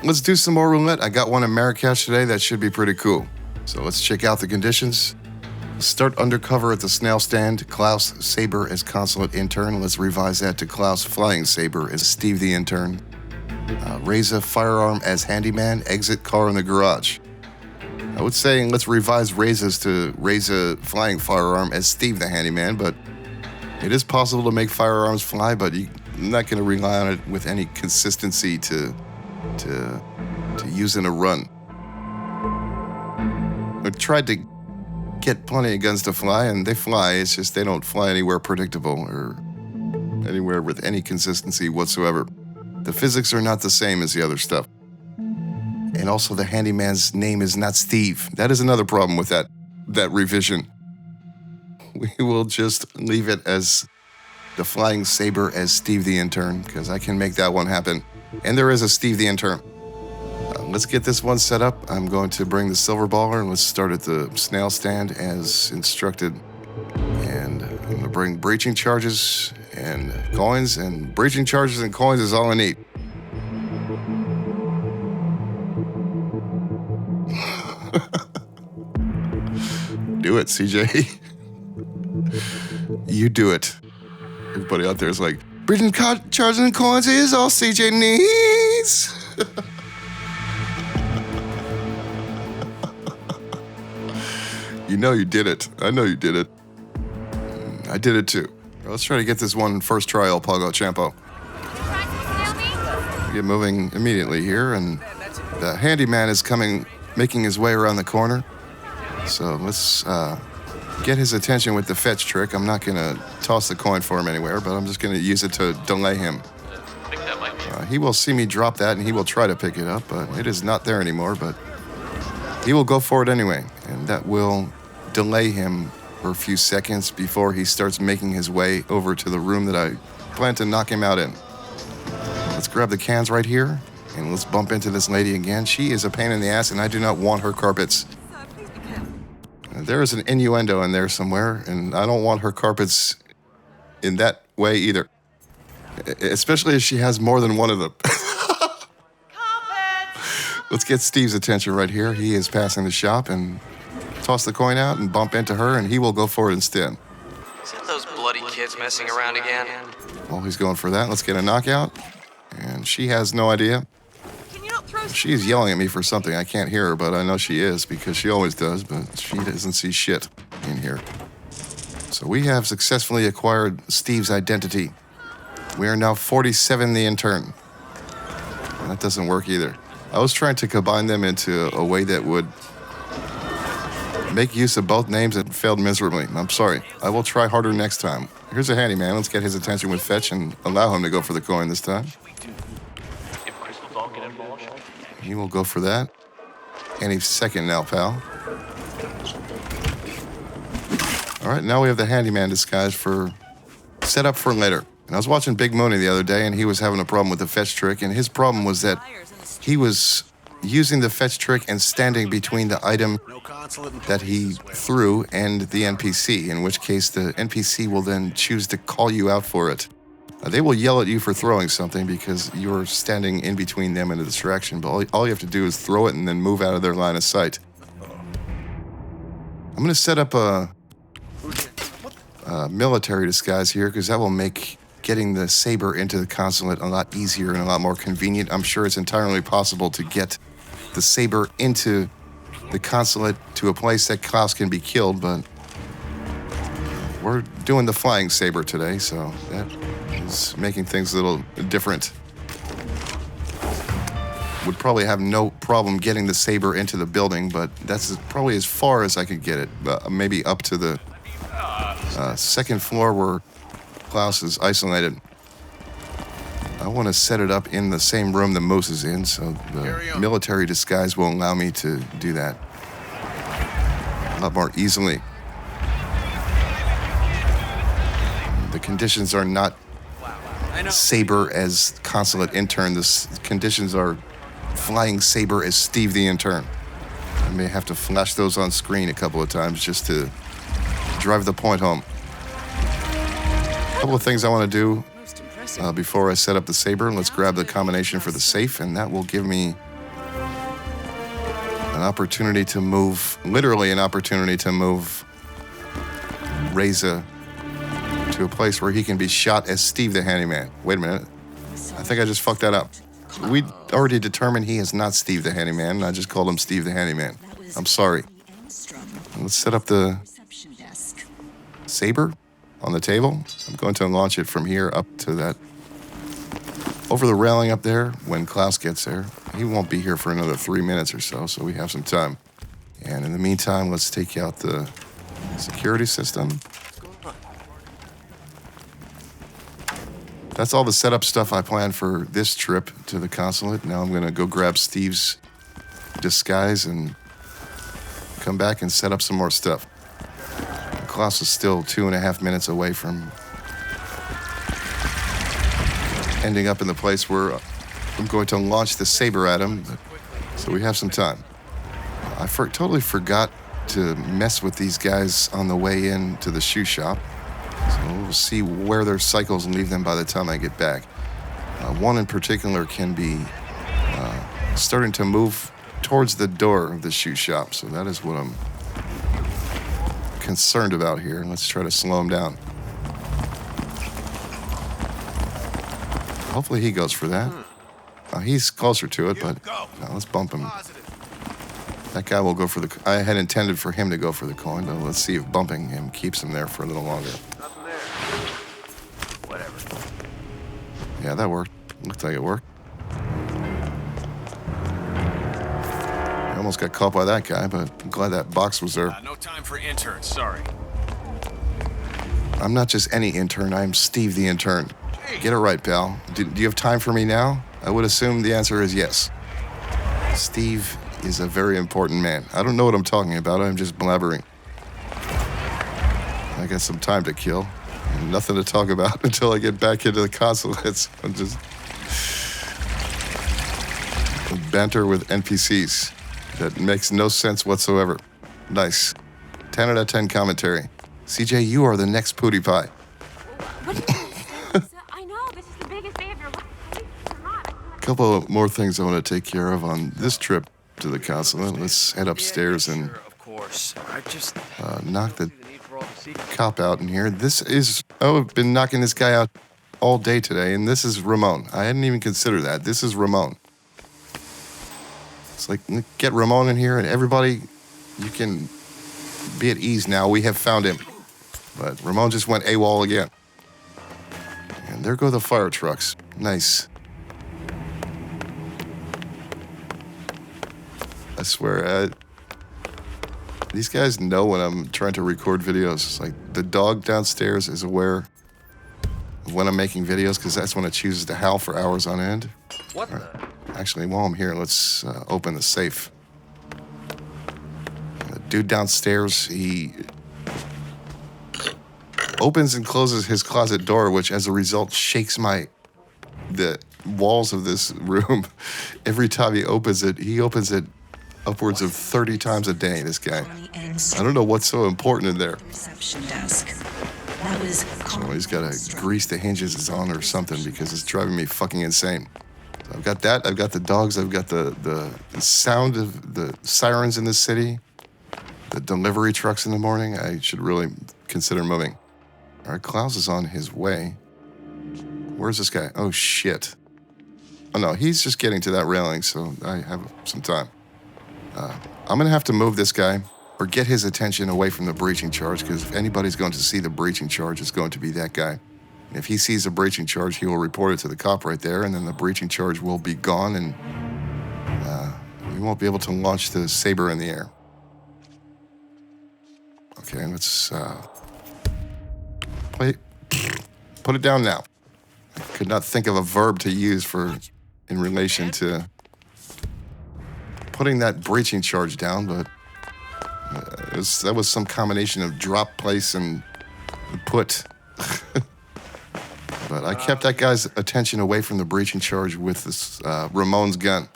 let's do some more roulette. I got one in Marrakesh today that should be pretty cool. So let's check out the conditions. Start undercover at the snail stand. Klaus Saber as consulate intern. Let's revise that to Klaus Flying Saber as Steve the intern. Reza firearm as handyman. Exit car in the garage. I would say let's revise Reza's to Reza flying firearm as Steve the handyman, but it is possible to make firearms fly, but you're not going to rely on it with any consistency to use in a run. I tried to get plenty of guns to fly, and they fly. It's just they don't fly anywhere predictable or anywhere with any consistency whatsoever. The physics are not the same as the other stuff. And also the handyman's name is not Steve. That is another problem with that revision. We will just leave it as the Flying Saber as Steve the intern, because I can make that one happen. And there is a Steve the intern. Let's get this one set up. I'm going to bring the silver baller and let's start at the snail stand as instructed. And I'm going to bring breaching charges and coins, and breaching charges and coins is all I need. Do it, CJ. You do it. Everybody out there is like, breaching charges and coins is all CJ needs. You know you did it. I know you did it. I did it too. Let's try to get this one first try, El Pogo Champo. Get moving immediately here, and the handyman is making his way around the corner. So let's get his attention with the fetch trick. I'm not going to toss the coin for him anywhere, but I'm just going to use it to delay him. He will see me drop that, and he will try to pick it up, but it is not there anymore, but he will go for it anyway, and that will delay him for a few seconds before he starts making his way over to the room that I plan to knock him out in. Let's grab the cans right here, and let's bump into this lady again. She is a pain in the ass, and I do not want her carpets. There is an innuendo in there somewhere, and I don't want her carpets in that way either. Especially if she has more than one of them. Let's get Steve's attention right here. He is passing the shop, and toss the coin out and bump into her, and he will go for it instead. Is it those bloody kids messing around again? Well, he's going for that. Let's get a knockout. And she has no idea. She's yelling at me for something. I can't hear her, but I know she is because she always does, but she doesn't see shit in here. So we have successfully acquired Steve's identity. We are now 47 the intern. And that doesn't work either. I was trying to combine them into a way that would make use of both names and failed miserably. I'm sorry. I will try harder next time. Here's a handyman. Let's get his attention with fetch and allow him to go for the coin this time. He will go for that. Any second now, pal. All right, now we have the handyman disguise for set up for later. And I was watching Big Mooney the other day, and he was having a problem with the fetch trick, and his problem was that he was using the fetch trick and standing between the item that he threw and the NPC, in which case the NPC will then choose to call you out for it. They will yell at you for throwing something because you're standing in between them and a distraction, but all you have to do is throw it and then move out of their line of sight. I'm going to set up a military disguise here because that will make getting the Saber into the consulate a lot easier and a lot more convenient. I'm sure it's entirely possible to get the Saber into the consulate to a place that Klaus can be killed, but we're doing the Flying Saber today, so that is making things a little different. Would probably have no problem getting the Saber into the building, but that's probably as far as I could get it. Maybe up to the second floor where Klaus is isolated. I want to set it up in the same room that Moose is in, so the military disguise will allow me to do that a lot more easily. The conditions are not Saber as consulate intern. The conditions are Flying Saber as Steve the intern. I may have to flash those on screen a couple of times just to drive the point home. A couple of things I want to do before I set up the Saber. Let's grab the combination for the safe, and that will give me an opportunity to move, literally an opportunity to move Reza to a place where he can be shot as Steve the Handyman. Wait a minute. I think I just fucked that up. We already determined he is not Steve the Handyman. I just called him Steve the Handyman. I'm sorry. Let's set up the Saber on the table. I'm going to launch it from here up to that, over the railing up there when Klaus gets there. He won't be here for another 3 minutes or so, so we have some time. And in the meantime, let's take out the security system. That's all the setup stuff I planned for this trip to the consulate. Now I'm going to go grab Steve's disguise and come back and set up some more stuff. Klaus is still 2.5 minutes away from ending up in the place where I'm going to launch the Saber at him. So we have some time. I totally forgot to mess with these guys on the way in to the shoe shop. So we'll see where their cycles and leave them by the time I get back. One in particular can be starting to move towards the door of the shoe shop. So that is what I'm concerned about here. Let's try to slow him down. Hopefully he goes for that. He's closer to it, but no, let's bump him. That guy will go for the... I had intended for him to go for the coin, but let's see if bumping him keeps him there for a little longer. Nothing there. Whatever. Yeah, that worked. Looked like it worked. I almost got caught by that guy, but I'm glad that box was there. No time for interns, sorry. I'm not just any intern, I'm Steve the Intern. Get it right, pal. Do you have time for me now? I would assume the answer is yes. Steve is a very important man. I don't know what I'm talking about, I'm just blabbering. I got some time to kill. And nothing to talk about until I get back into the consulates. I'm just... banter with NPCs. That makes no sense whatsoever. Nice. 10 out of 10 commentary. CJ, you are the next Pootie Pie. What do you think? I know, this is the biggest day of your life. A couple of more things I want to take care of on this trip to the consulate. Let's head upstairs and Of course. I just... knock the cop out in here. This is... Oh, I've been knocking this guy out all day today, and this is Ramon. I hadn't even considered that. This is Ramon. It's like, get Ramon in here, and everybody, you can be at ease now. We have found him. But Ramon just went AWOL again. And there go the fire trucks. Nice. I swear, these guys know when I'm trying to record videos. It's like the dog downstairs is aware of when I'm making videos because that's when it chooses to howl for hours on end. What the... Actually, while I'm here, let's open the safe. The dude downstairs, he opens and closes his closet door, which as a result shakes the walls of this room. Every time he opens it upwards of 30 times a day, this guy. I don't know what's so important in there. Reception desk. That was So he's got to grease the hinges on or something because it's driving me fucking insane. So I've got that. I've got the dogs. I've got the sound of the sirens in the city. The delivery trucks in the morning. I should really consider moving. All right, Klaus is on his way. Where's this guy? Oh, shit. Oh, no, he's just getting to that railing, so I have some time. I'm going to have to move this guy or get his attention away from the breaching charge, because if anybody's going to see the breaching charge, it's going to be that guy. And if he sees a breaching charge, he will report it to the cop right there, and then the breaching charge will be gone, and we won't be able to launch the Saber in the air. Okay, let's put it down now. I could not think of a verb to use in relation to putting that breaching charge down, but that was some combination of drop, place, and put. But I kept that guy's attention away from the breaching charge with this Ramon's gun.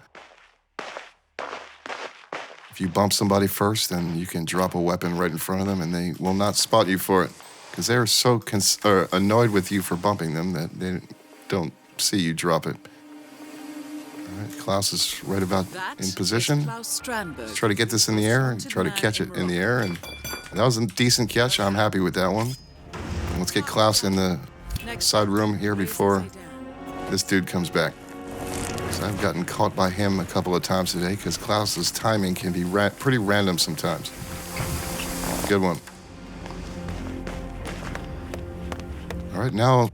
If you bump somebody first, then you can drop a weapon right in front of them, and they will not spot you for it, because they're so annoyed with you for bumping them that they don't see you drop it. right, Klaus is right about That in is position. Klaus Strandberg. Let's try to get this in the air and try to catch it in the air. And that was a decent catch. I'm happy with that one. And let's get Klaus in the side room here before this dude comes back. So I've gotten caught by him a couple of times today because Klaus's timing can be pretty random sometimes. Good one. All right, now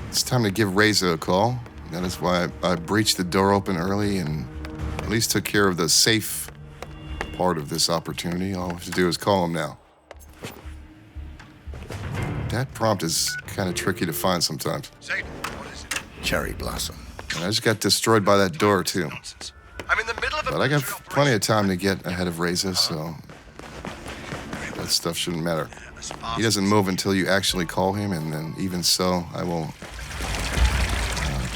it's time to give Reza a call. That is why I breached the door open early and at least took care of the safe part of this opportunity. All I have to do is call him now. That prompt is kind of tricky to find sometimes. Saber, what is it? Cherry Blossom. And I just got destroyed by that door, too. Nonsense. I'm in the middle of a But I got military plenty of operation. time to get ahead of Reza, so that stuff shouldn't matter. He doesn't move until you actually call him, and then even so, I will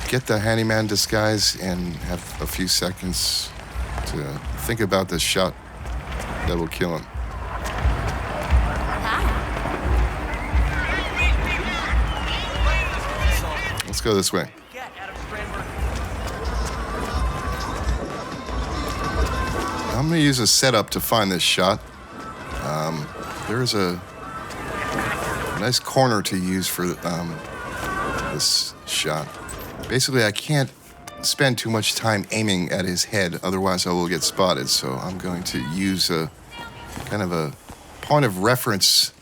get the handyman disguise and have a few seconds to think about the shot that will kill him. Let's go this way. I'm going to use a setup to find this shot. There's a nice corner to use for this shot. Basically, I can't spend too much time aiming at his head, otherwise I will get spotted. So I'm going to use a kind of a point of reference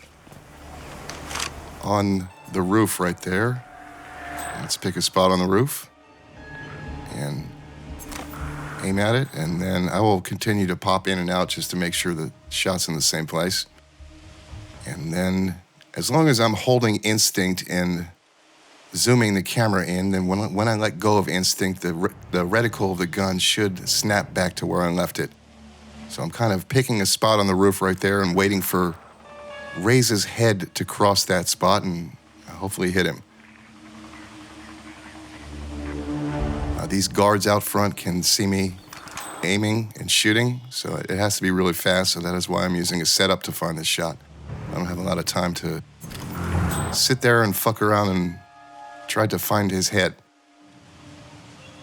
on the roof right there. Let's pick a spot on the roof and aim at it, and then I will continue to pop in and out just to make sure the shot's in the same place. And then, as long as I'm holding instinct and zooming the camera in, then when I let go of instinct, the reticle of the gun should snap back to where I left it. So I'm kind of picking a spot on the roof right there and waiting for Reza's head to cross that spot and hopefully hit him. These guards out front can see me aiming and shooting, so it has to be really fast, so that is why I'm using a setup to find this shot. I don't have a lot of time to sit there and fuck around and try to find his head.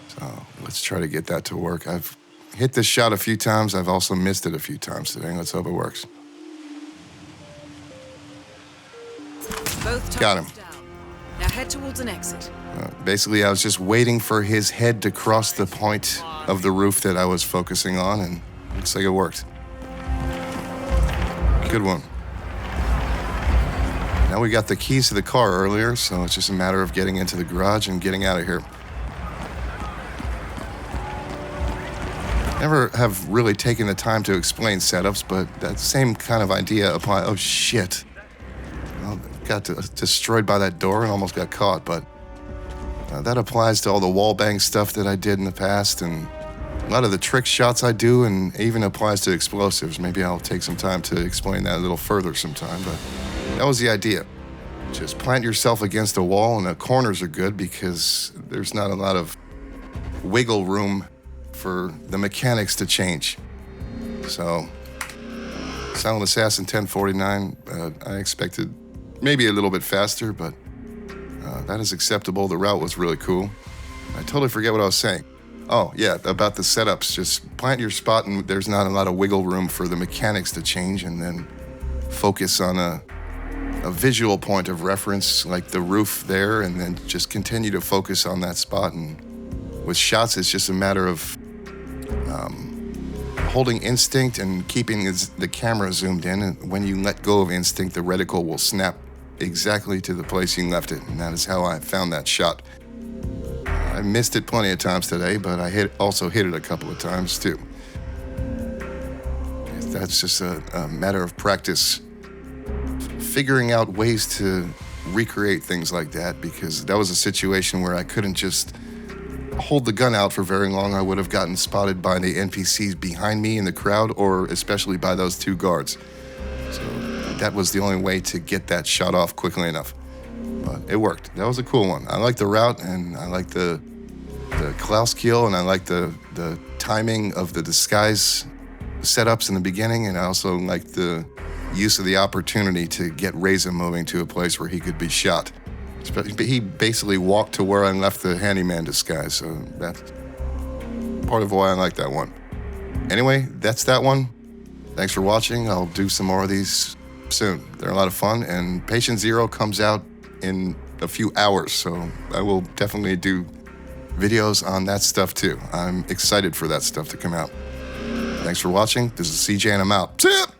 So let's try to get that to work. I've hit this shot a few times. I've also missed it a few times today. Let's hope it works. Both Got him. targets down. Now head towards an exit. Basically, I was just waiting for his head to cross the point of the roof that I was focusing on, and looks like it worked. Good one. Now we got the keys to the car earlier, so it's just a matter of getting into the garage and getting out of here. Never have really taken the time to explain setups, but that same kind of idea applies. Oh, shit. Well, got destroyed by that door and almost got caught, but that applies to all the wall bang stuff that I did in the past and a lot of the trick shots I do, and even applies to explosives. Maybe I'll take some time to explain that a little further sometime, but that was the idea. Just plant yourself against a wall, and the corners are good because there's not a lot of wiggle room for the mechanics to change. So, Silent Assassin 1049, I expected maybe a little bit faster, but that is acceptable. The route was really cool. I totally forget what I was saying. Oh, yeah, about the setups. Just plant your spot, and there's not a lot of wiggle room for the mechanics to change, and then focus on a visual point of reference, like the roof there, and then just continue to focus on that spot. And with shots, it's just a matter of holding instinct and keeping the camera zoomed in. And when you let go of instinct, the reticle will snap exactly to the place you left it. And that is how I found that shot. I missed it plenty of times today, but I also hit it a couple of times too. That's just a matter of practice, figuring out ways to recreate things like that, because that was a situation where I couldn't just hold the gun out for very long. I would have gotten spotted by the NPCs behind me in the crowd, or especially by those two guards. So that was the only way to get that shot off quickly enough. But it worked. That was a cool one. I like the route, and I like the Klaus kill, and I like the timing of the disguise setups in the beginning, and I also like the use of the opportunity to get Reza moving to a place where he could be shot. But he basically walked to where I left the handyman disguise, so that part of why I like that one. Anyway, that's that one. Thanks for watching. I'll do some more of these soon. They're a lot of fun, and Patient Zero comes out in a few hours, so I will definitely do videos on that stuff too. I'm excited for that stuff to come out. Thanks for watching. This is CJ, and I'm out. See ya!